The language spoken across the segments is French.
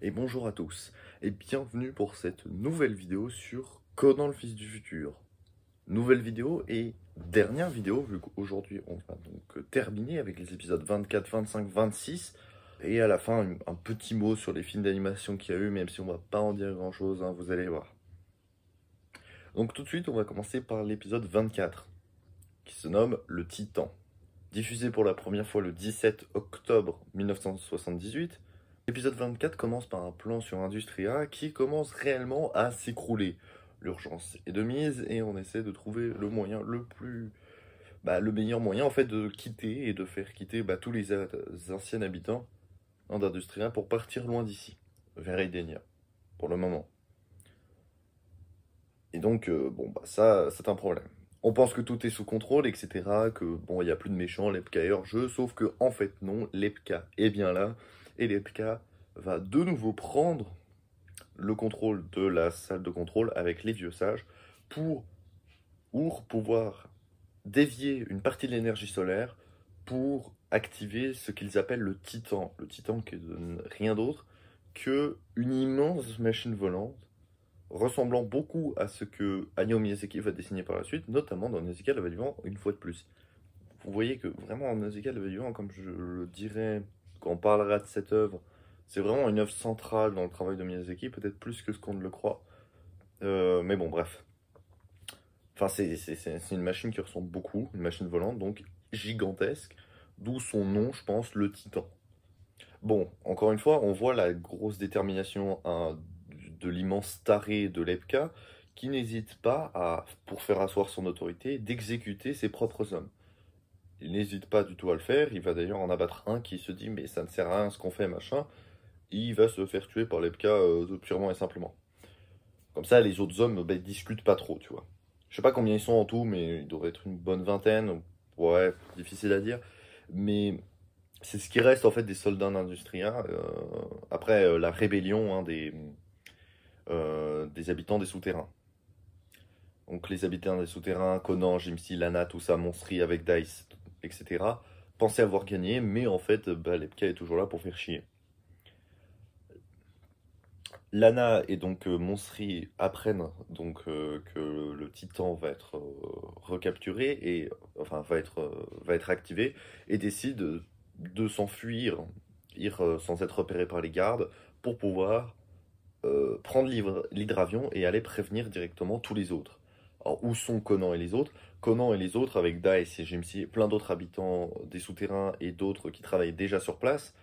Et bonjour à tous, et bienvenue pour cette nouvelle vidéo sur Conan le Fils du Futur. Nouvelle vidéo et dernière vidéo, vu qu'aujourd'hui on va donc terminer avec les épisodes 24, 25, 26. Et à la fin, un petit mot sur les films d'animation qu'il y a eu, même si on va pas en dire grand chose, hein, vous allez voir. Donc tout de suite, on va commencer par l'épisode 24, qui se nomme Le Titan. Diffusé pour la première fois le 17 octobre 1978, l'épisode 24 commence par un plan sur Industria qui commence réellement à s'écrouler. L'urgence est de mise et on essaie de trouver le moyen le meilleur moyen en fait de quitter et de faire quitter tous les anciens habitants d'Industria pour partir loin d'ici, vers Edenia, pour le moment. Et donc, ça, c'est un problème. On pense que tout est sous contrôle, etc. Que, il n'y a plus de méchants, Lepka est hors jeu. Sauf que, en fait, non, Lepka est bien là. Et Lepka va de nouveau prendre le contrôle de la salle de contrôle avec les vieux sages pour pouvoir dévier une partie de l'énergie solaire pour activer ce qu'ils appellent le Titan. Le Titan qui est rien d'autre qu'une immense machine volante ressemblant beaucoup à ce que Hayao Miyazaki va dessiner par la suite, notamment dans Nausicaa le Va-du-Vent, une fois de plus. Vous voyez que vraiment Nausicaa le Va-du-Vent, comme je le dirais quand on parlera de cette œuvre, c'est vraiment une œuvre centrale dans le travail de Miyazaki, peut-être plus que ce qu'on ne le croit. Mais bon, bref. Enfin, c'est une machine qui ressemble beaucoup, une machine volante, donc gigantesque, d'où son nom, je pense, le Titan. Bon, encore une fois, on voit la grosse détermination de l'immense taré de Lepka, qui n'hésite pas à, pour faire asseoir son autorité, d'exécuter ses propres hommes. Il n'hésite pas du tout à le faire, il va d'ailleurs en abattre un qui se dit mais ça ne sert à rien ce qu'on fait, machin. Il va se faire tuer par Lepka purement et simplement. Comme ça, les autres hommes ils discutent pas trop, tu vois. Je sais pas combien ils sont en tout, mais il devrait être une bonne vingtaine. Ouais, difficile à dire. Mais c'est ce qui reste en fait des soldats d'Industria après la rébellion des habitants des souterrains. Donc les habitants des souterrains, Conan, Jimsi, Lana, tout ça, Monstri avec Dice, etc. pensaient avoir gagné, mais en fait, Lepka est toujours là pour faire chier. Lana et donc Monstri apprennent donc que le Titan va être recapturé et enfin va être activé et décident de s'enfuir, sans être repérés par les gardes, pour pouvoir prendre l'hydravion et aller prévenir directement tous les autres. Alors, où sont Conan et les autres? Conan et les autres, avec Dice et Jimsi, plein d'autres habitants des souterrains et d'autres qui travaillent déjà sur place,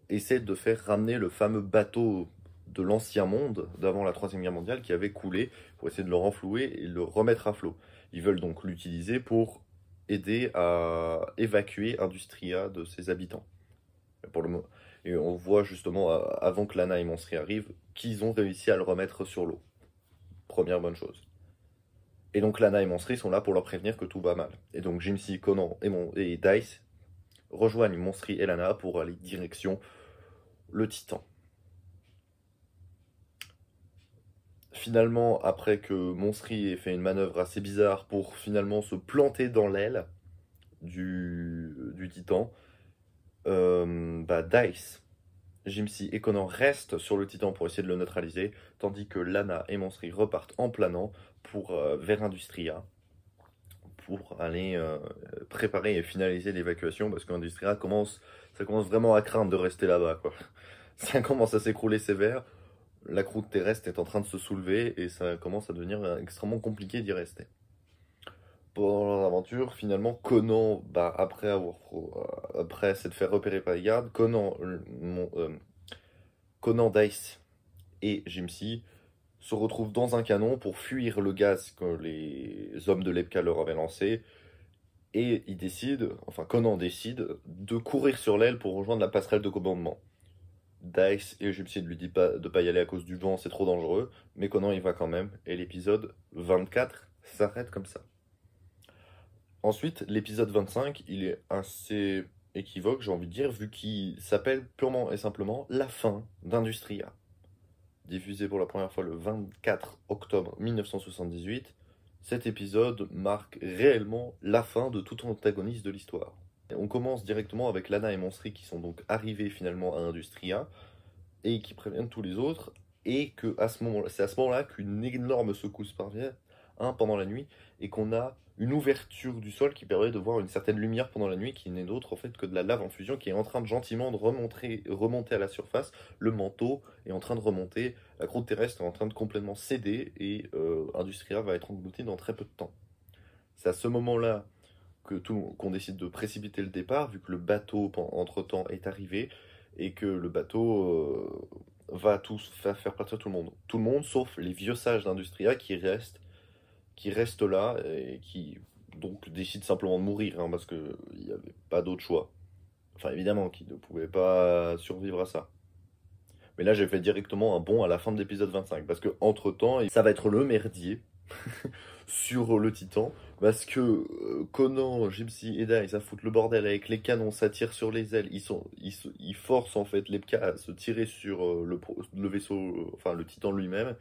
essaient de faire ramener le fameux bateau de l'ancien monde, d'avant la Troisième Guerre mondiale, qui avait coulé, pour essayer de le renflouer et le remettre à flot. Ils veulent donc l'utiliser pour aider à évacuer Industria de ses habitants. Pour le moment. Et on voit justement, avant que Lana et Monstri arrivent, qu'ils ont réussi à le remettre sur l'eau. Première bonne chose. Et donc Lana et Monstri sont là pour leur prévenir que tout va mal. Et donc Jimsi, Conan et Dice rejoignent Monstri et Lana pour aller direction le Titan. Finalement, après que Monstri ait fait une manœuvre assez bizarre pour finalement se planter dans l'aile du Titan, Dice, Jimsi et Conan restent sur le Titan pour essayer de le neutraliser, tandis que Lana et Monstri repartent en planant vers Industria pour aller préparer et finaliser l'évacuation, parce qu'Industria ça commence vraiment à craindre de rester là-bas, quoi. Ça commence à s'écrouler sévère, la croûte terrestre est en train de se soulever et ça commence à devenir extrêmement compliqué d'y rester. Pendant leur aventure, finalement, Conan, après s'être fait repérer par les gardes, Conan, Dice et Jimsi se retrouvent dans un canon pour fuir le gaz que les hommes de Lepka leur avaient lancé. Et Conan décide de courir sur l'aile pour rejoindre la passerelle de commandement. Dice et Jimsi ne lui disent pas de pas y aller à cause du vent, c'est trop dangereux, mais Conan y va quand même, et l'épisode 24 s'arrête comme ça. Ensuite, l'épisode 25, il est assez équivoque, j'ai envie de dire, vu qu'il s'appelle purement et simplement La fin d'Industria. Diffusé pour la première fois le 24 octobre 1978, cet épisode marque réellement la fin de tout antagoniste de l'histoire. On commence directement avec Lana et Monstri qui sont donc arrivés finalement à Industria, et qui préviennent tous les autres, et que c'est à ce moment-là qu'une énorme secousse parvient, pendant la nuit, et qu'on a une ouverture du sol qui permet de voir une certaine lumière pendant la nuit, qui n'est d'autre en fait que de la lave en fusion qui est en train de gentiment de remonter à la surface. Le manteau est en train de remonter, la croûte terrestre est en train de complètement céder, et Industria va être englouti dans très peu de temps. C'est à ce moment-là qu'on décide de précipiter le départ, vu que le bateau, entre-temps, est arrivé, et que le bateau va faire partir tout le monde. Tout le monde, sauf les vieux sages d'Industria qui restent là, et qui donc décident simplement de mourir, parce qu'il n'y avait pas d'autre choix. Enfin, évidemment, qu'ils ne pouvaient pas survivre à ça. Mais là, j'ai fait directement un bond à la fin de l'épisode 25, parce que entre-temps, ça va être le merdier sur le Titan, parce que Conan, Gypsy et Dai, ça fout le bordel avec les canons, ça tire sur les ailes, ils forcent en fait Lepka à se tirer sur le vaisseau, enfin le Titan lui-même.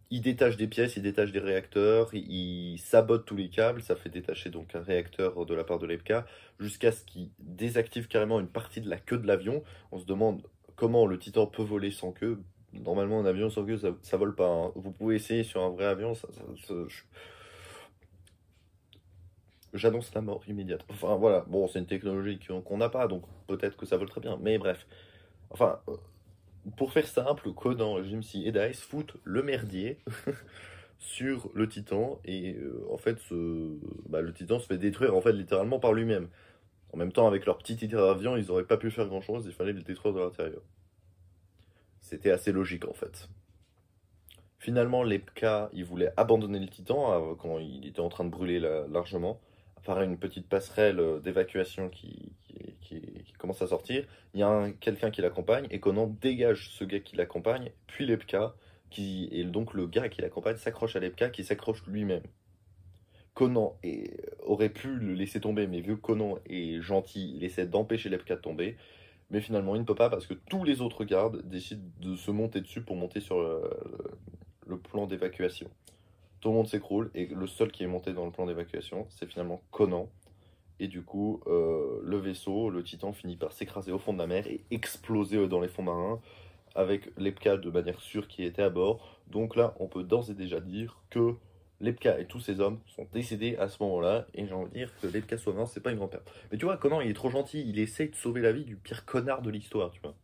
Ils détachent des pièces, ils détachent des réacteurs, ils sabotent tous les câbles, ça fait détacher donc un réacteur de la part de Lepka, jusqu'à ce qu'ils désactivent carrément une partie de la queue de l'avion. On se demande comment le Titan peut voler sans queue. Normalement, un avion sans queue, ça vole pas, hein. Vous pouvez essayer sur un vrai avion, j'annonce la mort immédiate. Enfin voilà, bon, c'est une technologie qu'on n'a pas, donc peut-être que ça vole très bien. Mais bref, enfin, pour faire simple, Conan, Gypsy et Dice foutent le merdier sur le Titan, et en fait, le Titan se fait détruire en fait littéralement par lui-même. En même temps, avec leur petit hydravion, ils n'auraient pas pu faire grand-chose, il fallait le détruire de l'intérieur. C'était assez logique en fait. Finalement, Lepka, il voulait abandonner le Titan quand il était en train de brûler largement. Apparaît une petite passerelle d'évacuation qui commence à sortir. Il y a quelqu'un qui l'accompagne, et Conan dégage ce gars qui l'accompagne, puis Lepka, et donc le gars qui l'accompagne s'accroche à Lepka, qui s'accroche lui-même. Conan aurait pu le laisser tomber, mais vu que Conan est gentil, il essaie d'empêcher Lepka de tomber. Mais finalement, il ne peut pas, parce que tous les autres gardes décident de se monter dessus pour monter sur le plan d'évacuation. Tout le monde s'écroule, et le seul qui est monté dans le plan d'évacuation, c'est finalement Conan. Et du coup, le vaisseau, le Titan, finit par s'écraser au fond de la mer et exploser dans les fonds marins, avec Lepka de manière sûre qui était à bord. Donc là, on peut d'ores et déjà dire que Lepka et tous ses hommes sont décédés à ce moment-là, et j'ai envie de dire que Lepka soit mort, c'est pas une grande perte. Mais tu vois, Conan, il est trop gentil, il essaye de sauver la vie du pire connard de l'histoire, tu vois.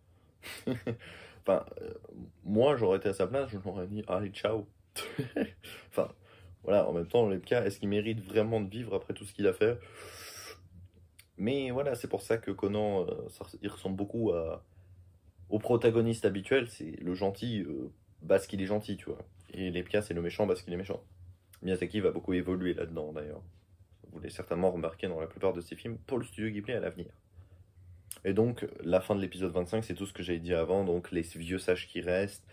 Enfin, moi, j'aurais été à sa place, je m'aurais dit, allez, ciao. Enfin, voilà, en même temps, Lepka, est-ce qu'il mérite vraiment de vivre après tout ce qu'il a fait? Mais voilà, c'est pour ça que Conan, il ressemble beaucoup au protagoniste habituel, c'est le gentil parce qu'il est gentil, tu vois. Et Lepka, c'est le méchant parce qu'il est méchant. Miyazaki va beaucoup évoluer là-dedans, d'ailleurs. Vous l'avez certainement remarqué dans la plupart de ses films pour le studio Ghibli à l'avenir. Et donc, la fin de l'épisode 25, c'est tout ce que j'avais dit avant, donc les vieux sages qui restent,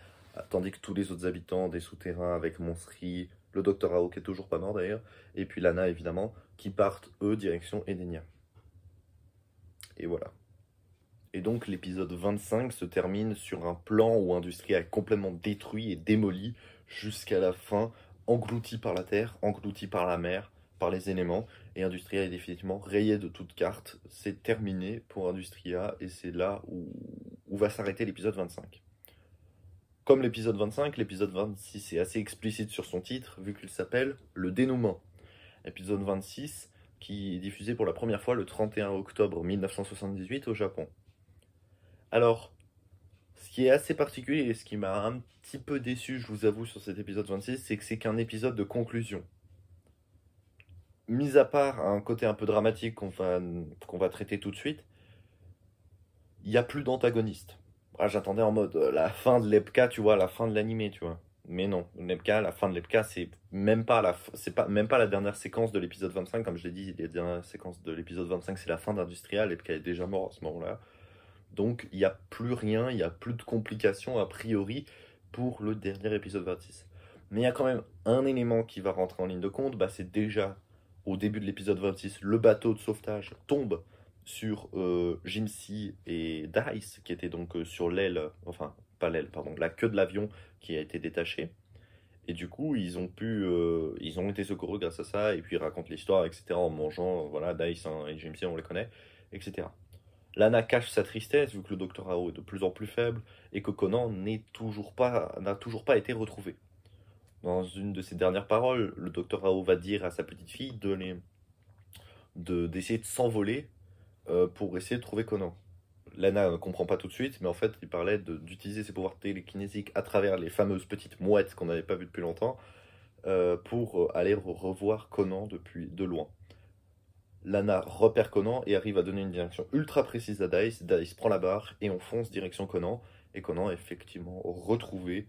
tandis que tous les autres habitants des souterrains avec Monsri, le docteur Ao qui est toujours pas mort d'ailleurs, et puis Lana évidemment, qui partent eux direction Edenia. Et voilà. Et donc l'épisode 25 se termine sur un plan où Industria est complètement détruit et démoli jusqu'à la fin, englouti par la terre, englouti par la mer, par les éléments, et Industria est définitivement rayé de toute carte. C'est terminé pour Industria, et c'est là où va s'arrêter l'épisode 25. Comme l'épisode 25, l'épisode 26 est assez explicite sur son titre, vu qu'il s'appelle Le Dénouement. Épisode 26, qui est diffusé pour la première fois le 31 octobre 1978 au Japon. Alors, ce qui est assez particulier et ce qui m'a un petit peu déçu, je vous avoue, sur cet épisode 26, c'est que c'est qu'un épisode de conclusion. Mis à part un côté un peu dramatique qu'on va traiter tout de suite, il n'y a plus d'antagoniste. Ah, j'attendais en mode la fin de l'Epka, tu vois, la fin de l'animé, tu vois. Mais non, l'Epka, la fin de l'Epka, c'est même pas la dernière séquence de l'épisode 25, comme je l'ai dit, la dernière séquence de l'épisode 25, c'est la fin d'Industria, l'Epka est déjà mort à ce moment-là. Donc il n'y a plus rien, il n'y a plus de complications a priori pour le dernier épisode 26. Mais il y a quand même un élément qui va rentrer en ligne de compte, c'est déjà au début de l'épisode 26, le bateau de sauvetage tombe sur Jimsy et Dice, qui étaient donc sur l'aile, enfin pas l'aile, pardon, la queue de l'avion qui a été détachée. Et du coup, ils ont été secourus grâce à ça, et puis ils racontent l'histoire, etc., en mangeant, voilà, Dice et Jimsy, on les connaît, etc. Lana cache sa tristesse vu que le docteur Rao est de plus en plus faible et que Conan n'a toujours pas été retrouvé. Dans une de ses dernières paroles, le docteur Rao va dire à sa petite fille d'essayer de s'envoler pour essayer de trouver Conan. Lana ne comprend pas tout de suite, mais en fait, il parlait d'utiliser ses pouvoirs télékinésiques à travers les fameuses petites mouettes qu'on n'avait pas vues depuis longtemps pour aller revoir Conan de loin. Lana repère Conan et arrive à donner une direction ultra précise à Dice. Dice prend la barre et on fonce direction Conan. Et Conan est effectivement retrouvé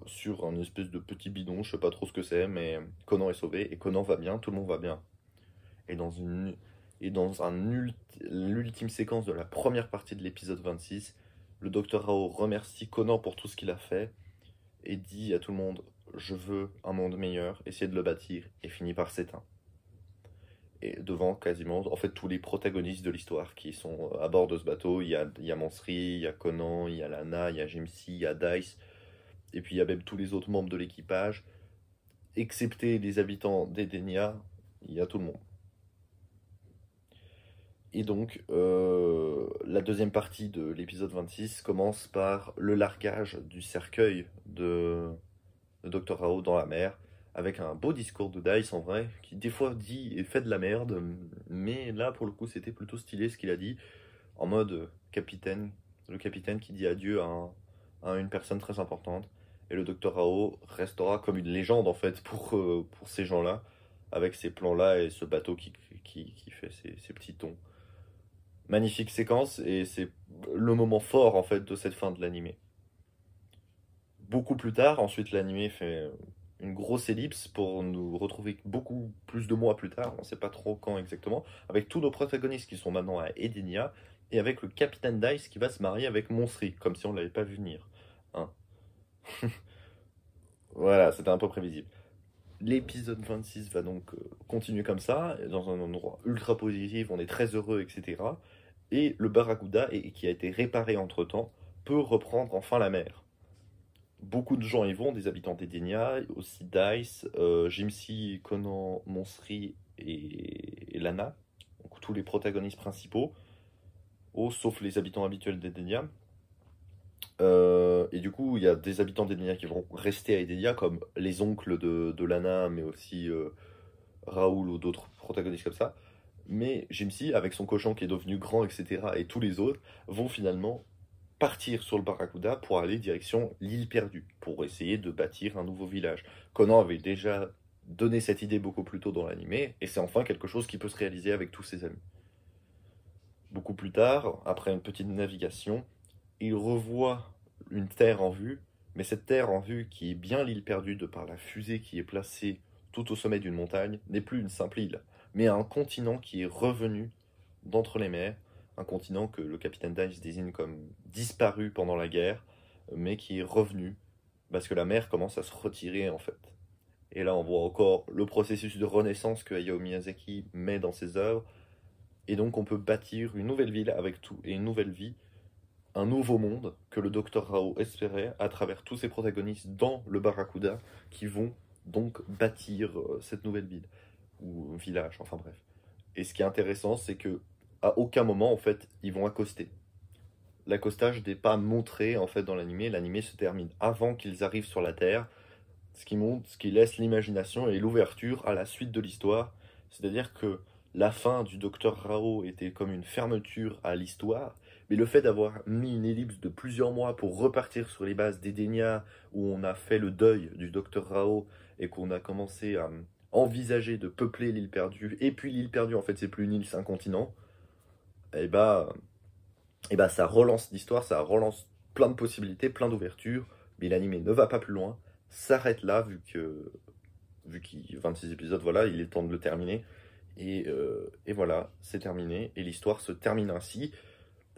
sur un espèce de petit bidon, je sais pas trop ce que c'est, mais Conan est sauvé et Conan va bien, tout le monde va bien. Et dans l'ultime séquence de la première partie de l'épisode 26, le docteur Rao remercie Conan pour tout ce qu'il a fait et dit à tout le monde je veux un monde meilleur, essayez de le bâtir, et finit par s'éteindre. Et devant quasiment en fait tous les protagonistes de l'histoire qui sont à bord de ce bateau, il y a Mansri, il y a Conan, il y a Lana, il y a Jimsy, il y a Dice, et puis il y a même tous les autres membres de l'équipage, excepté les habitants d'Edenia, il y a tout le monde. Et donc, la deuxième partie de l'épisode 26 commence par le largage du cercueil de Dr. Rao dans la mer, avec un beau discours de Dice en vrai, qui des fois dit et fait de la merde, mais là pour le coup c'était plutôt stylé ce qu'il a dit, en mode capitaine, le capitaine qui dit adieu à une personne très importante, et le Dr. Rao restera comme une légende en fait pour ces gens-là, avec ces plans-là et ce bateau qui fait ces petits tons. Magnifique séquence, et c'est le moment fort en fait de cette fin de l'animé. Beaucoup plus tard, ensuite l'animé fait une grosse ellipse pour nous retrouver beaucoup plus de mois plus tard, on ne sait pas trop quand exactement, avec tous nos protagonistes qui sont maintenant à Edenia, et avec le capitaine Dice qui va se marier avec Monsri, comme si on ne l'avait pas vu venir. Hein. Voilà, c'était un peu prévisible. L'épisode 26 va donc continuer comme ça, dans un endroit ultra positif, on est très heureux, etc. Et le Barracuda, qui a été réparé entre-temps, peut reprendre enfin la mer. Beaucoup de gens y vont, des habitants d'Edenia, aussi Dice, Jimsy, Conan, Monsri et Lana, donc tous les protagonistes principaux, sauf les habitants habituels d'Edenia. Et du coup, il y a des habitants d'Edenia qui vont rester à Edenia, comme les oncles de Lana, mais aussi Raoul ou d'autres protagonistes comme ça. Mais Jimsy, avec son cochon qui est devenu grand, etc., et tous les autres, vont finalement partir sur le Barracuda pour aller direction l'île perdue, pour essayer de bâtir un nouveau village. Conan avait déjà donné cette idée beaucoup plus tôt dans l'animé, et c'est enfin quelque chose qui peut se réaliser avec tous ses amis. Beaucoup plus tard, après une petite navigation, il revoit une terre en vue, mais cette terre en vue qui est bien l'île perdue de par la fusée qui est placée tout au sommet d'une montagne, n'est plus une simple île, mais un continent qui est revenu d'entre les mers, un continent que le capitaine Dice désigne comme disparu pendant la guerre, mais qui est revenu, parce que la mer commence à se retirer en fait. Et là on voit encore le processus de renaissance que Hayao Miyazaki met dans ses œuvres, et donc on peut bâtir une nouvelle ville avec tout, et une nouvelle vie, un nouveau monde que le docteur Rao espérait à travers tous ses protagonistes dans le Barracuda, qui vont donc bâtir cette nouvelle ville, ou village, enfin bref. Et ce qui est intéressant, c'est que à aucun moment, en fait, ils vont accoster. L'accostage n'est pas montré, en fait, dans l'animé. L'animé se termine avant qu'ils arrivent sur la Terre, ce qui laisse l'imagination et l'ouverture à la suite de l'histoire. C'est-à-dire que la fin du docteur Rao était comme une fermeture à l'histoire, mais le fait d'avoir mis une ellipse de plusieurs mois pour repartir sur les bases d'Edenia, où on a fait le deuil du docteur Rao et qu'on a commencé à envisager de peupler l'île perdue, et puis l'île perdue, en fait, c'est plus une île, c'est un continent, et bah ça relance l'histoire, ça relance plein de possibilités, plein d'ouvertures, mais l'anime ne va pas plus loin, s'arrête là, vu qu'il y a 26 épisodes, voilà, il est temps de le terminer. Et voilà, c'est terminé, et l'histoire se termine ainsi,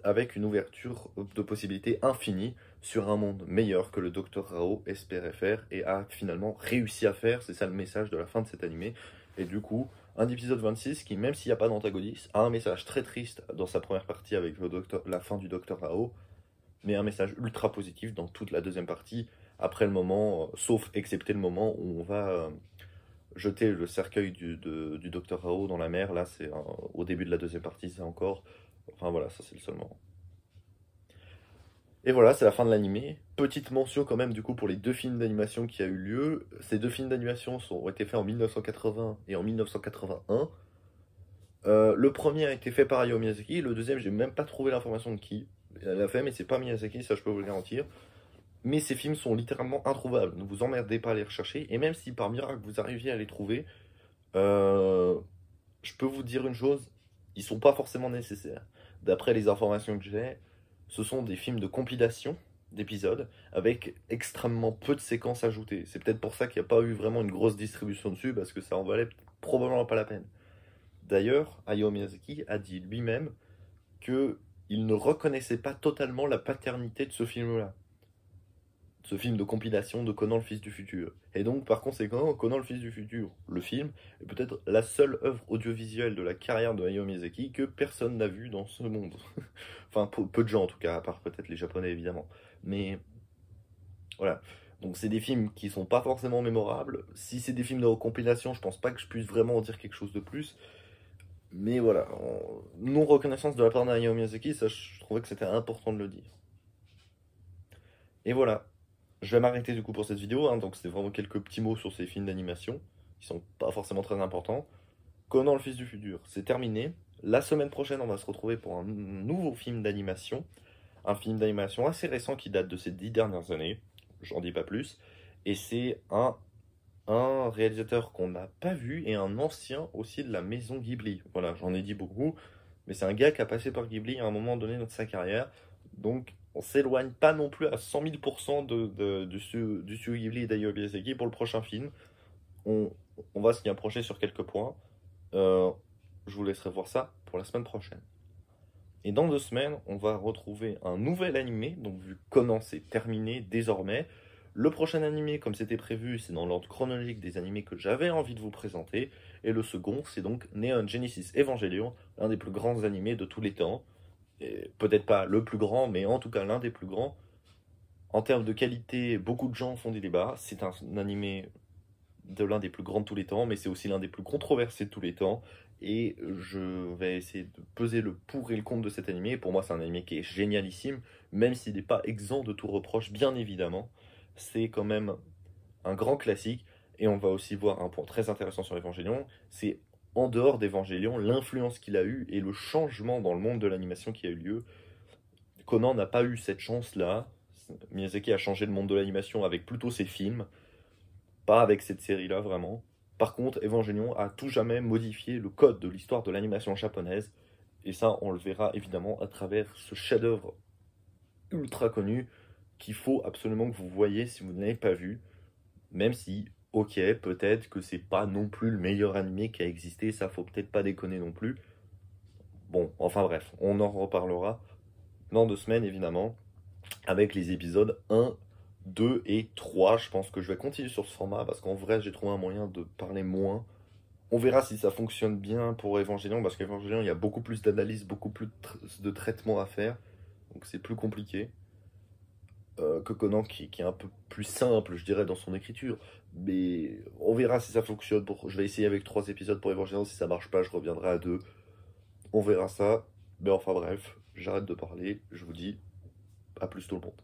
avec une ouverture de possibilités infinies sur un monde meilleur que le Dr. Rao espérait faire et a finalement réussi à faire. C'est ça le message de la fin de cet animé. Et du coup, un épisode 26 qui, même s'il n'y a pas d'antagoniste, a un message très triste dans sa première partie avec la fin du Dr. Rao, mais un message ultra positif dans toute la deuxième partie, après le moment, sauf excepté le moment où on va jeter le cercueil du Dr. Rao dans la mer. Là, c'est au début de la deuxième partie, c'est encore Enfin voilà, ça c'est le seul moment. Et voilà, c'est la fin de l'animé. Petite mention quand même du coup pour les deux films d'animation qui a eu lieu. Ces deux films d'animation ont été faits en 1980 et en 1981. Le premier a été fait par Hayao Miyazaki, le deuxième j'ai même pas trouvé l'information de qui l'a fait, mais c'est pas Miyazaki, ça je peux vous le garantir. Mais ces films sont littéralement introuvables, ne vous emmerdez pas à les rechercher, et même si par miracle vous arriviez à les trouver, euh, je peux vous dire une chose, ils sont pas forcément nécessaires. D'après les informations que j'ai, ce sont des films de compilation d'épisodes avec extrêmement peu de séquences ajoutées. C'est peut-être pour ça qu'il n'y a pas eu vraiment une grosse distribution dessus, parce que ça en valait probablement pas la peine. D'ailleurs, Hayao Miyazaki a dit lui-même que il ne reconnaissait pas totalement la paternité de ce film-là. Ce film de compilation de Conan le Fils du Futur. Et donc, par conséquent, Conan le Fils du Futur, le film, est peut-être la seule œuvre audiovisuelle de la carrière de Hayao Miyazaki que personne n'a vue dans ce monde. Enfin, peu de gens en tout cas, à part peut-être les Japonais évidemment. Mais voilà. Donc c'est des films qui sont pas forcément mémorables. Si c'est des films de compilation, je pense pas que je puisse vraiment en dire quelque chose de plus. Mais voilà, non-reconnaissance de la part d'Hayao Miyazaki, ça je trouvais que c'était important de le dire. Et voilà, je vais m'arrêter du coup pour cette vidéo, hein, donc c'était vraiment quelques petits mots sur ces films d'animation, qui sont pas forcément très importants. Conan le Fils du Futur, c'est terminé. La semaine prochaine, on va se retrouver pour un nouveau film d'animation. Un film d'animation assez récent qui date de ces 10 dernières années, j'en dis pas plus. Et c'est un réalisateur qu'on n'a pas vu et un ancien aussi de la maison Ghibli. Voilà, j'en ai dit beaucoup, mais c'est un gars qui a passé par Ghibli à un moment donné de sa carrière. Donc on s'éloigne pas non plus à 100 000% du studio Ghibli et d'Hayao Miyazaki pour le prochain film. On, on va s'y approcher sur quelques points. Euh, je vous laisserai voir ça pour la semaine prochaine. Et dans 2 semaines, on va retrouver un nouvel animé, donc vu Conan c'est terminé désormais. Le prochain animé, comme c'était prévu, c'est dans l'ordre chronologique des animés que j'avais envie de vous présenter. Et le second, c'est donc Neon Genesis Evangelion, l'un des plus grands animés de tous les temps. Peut-être pas le plus grand, mais en tout cas l'un des plus grands. En termes de qualité, beaucoup de gens font des débats. C'est un animé de l'un des plus grands de tous les temps, mais c'est aussi l'un des plus controversés de tous les temps. Et je vais essayer de peser le pour et le contre de cet animé. Pour moi, c'est un animé qui est génialissime, même s'il n'est pas exempt de tout reproche, bien évidemment. C'est quand même un grand classique. Et on va aussi voir un point très intéressant sur Evangelion, c'est en dehors d'Evangelion, l'influence qu'il a eue et le changement dans le monde de l'animation qui a eu lieu. Conan n'a pas eu cette chance-là. Miyazaki a changé le monde de l'animation avec plutôt ses films, pas avec cette série-là vraiment. Par contre, Evangelion a tout jamais modifié le code de l'histoire de l'animation japonaise. Et ça, on le verra évidemment à travers ce chef-d'œuvre ultra connu qu'il faut absolument que vous voyez si vous ne l'avez pas vu. Même si, ok, peut-être que c'est pas non plus le meilleur animé qui a existé, ça faut peut-être pas déconner non plus. Bon, enfin bref, on en reparlera dans 2 semaines évidemment, avec les épisodes 1, 2 et 3. Je pense que je vais continuer sur ce format parce qu'en vrai j'ai trouvé un moyen de parler moins. On verra si ça fonctionne bien pour Evangelion, parce qu'Evangelion il y a beaucoup plus d'analyse, beaucoup plus de traitement à faire, donc c'est plus compliqué que Conan qui est un peu plus simple, je dirais, dans son écriture. Mais on verra si ça fonctionne. Je vais essayer avec 3 épisodes pour Evangelion. Si ça marche pas, je reviendrai à 2. On verra ça. Mais enfin bref, j'arrête de parler. Je vous dis à plus tout le monde.